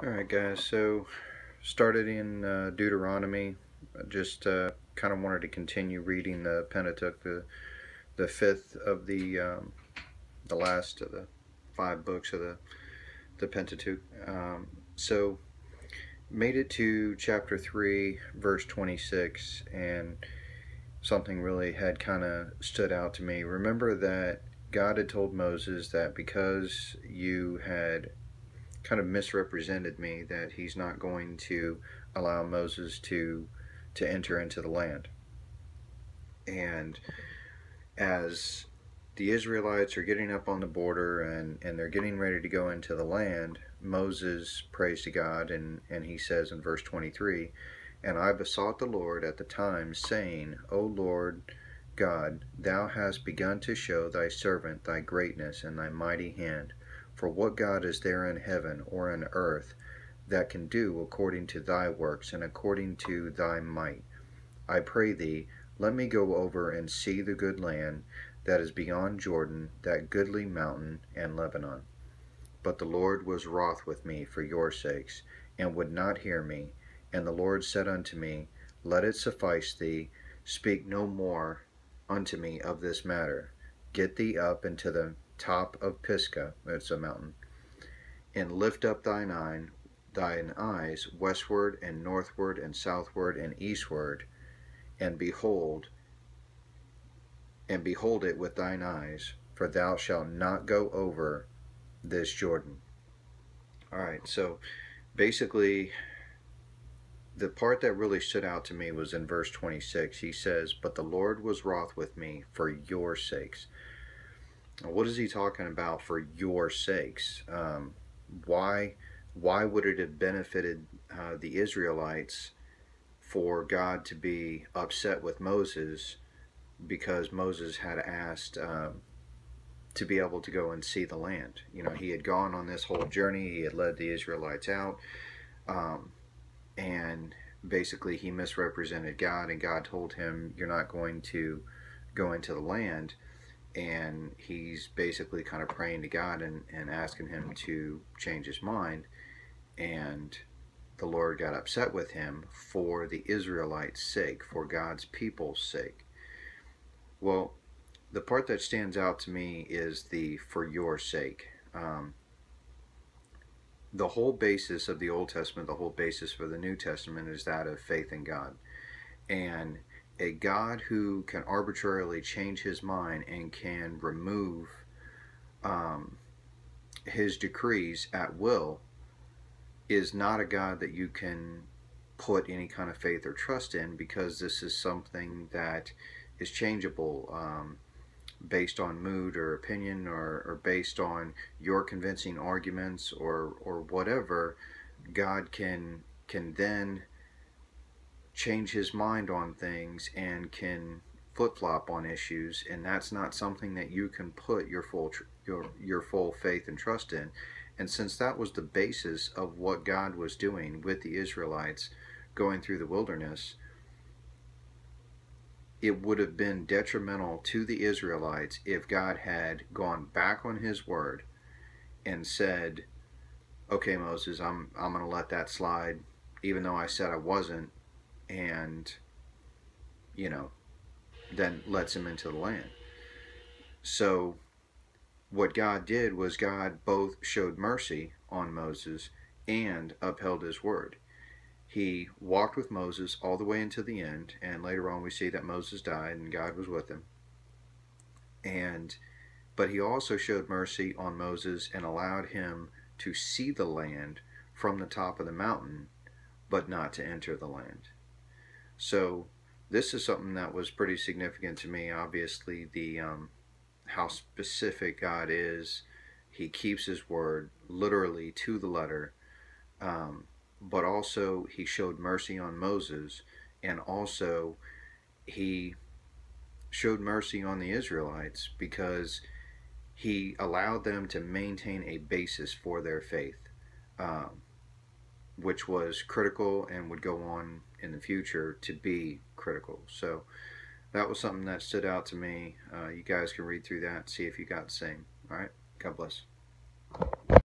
Alright guys, so started in Deuteronomy. Just kind of wanted to continue reading the Pentateuch, the fifth of the last of the five books of the Pentateuch. So made it to chapter 3 verse 26, and something really had kind of stood out to me. Remember that God had told Moses that because you had kind of misrepresented me, that he's not going to allow Moses to enter into the land. And as the Israelites are getting up on the border and they're getting ready to go into the land, Moses prays to God, and he says in verse 23, "And I besought the Lord at the time, saying, O Lord God, thou hast begun to show thy servant thy greatness and thy mighty hand. For what God is there in heaven or in earth that can do according to thy works and according to thy might? I pray thee, let me go over and see the good land that is beyond Jordan, that goodly mountain and Lebanon. But the Lord was wroth with me for your sakes, and would not hear me. And the Lord said unto me, Let it suffice thee, speak no more unto me of this matter. Get thee up into the top of Pisgah," it's a mountain, "and lift up thine eyes westward and northward and southward and eastward, and behold it with thine eyes, for thou shalt not go over this Jordan." Alright, so basically the part that really stood out to me was in verse 26. He says, "But the Lord was wroth with me for your sakes." What is he talking about, for your sakes? Why would it have benefited the Israelites for God to be upset with Moses because Moses had asked to be able to go and see the land? You know, he had gone on this whole journey, he had led the Israelites out, and basically he misrepresented God, and God told him, "You're not going to go into the land." And he's basically kind of praying to God and asking him to change his mind, and the Lord got upset with him for the Israelites' sake, for God's people's sake. Well, the part that stands out to me is the "for your sake." The whole basis of the Old Testament, the whole basis for the New Testament, is that of faith in God. And a God who can arbitrarily change his mind and can remove his decrees at will is not a God that you can put any kind of faith or trust in, because this is something that is changeable based on mood or opinion, or based on your convincing arguments or whatever. God can then change his mind on things and can flip-flop on issues, and that's not something that you can put your full faith and trust in. And since that was the basis of what God was doing with the Israelites going through the wilderness, it would have been detrimental to the Israelites if God had gone back on his word and said, "Okay, Moses, I'm going to let that slide, even though I said I wasn't," and, you know, then lets him into the land. So what God did was God both showed mercy on Moses and upheld his word. He walked with Moses all the way into the end, and later on we see that Moses died and God was with him. But he also showed mercy on Moses and allowed him to see the land from the top of the mountain, but not to enter the land. So this is something that was pretty significant to me. Obviously, the how specific God is. He keeps his word literally to the letter. But also he showed mercy on Moses, and also he showed mercy on the Israelites because he allowed them to maintain a basis for their faith, which was critical and would go on in the future to be critical. So that was something that stood out to me. You guys can read through that and see if you got the same. All right, God bless.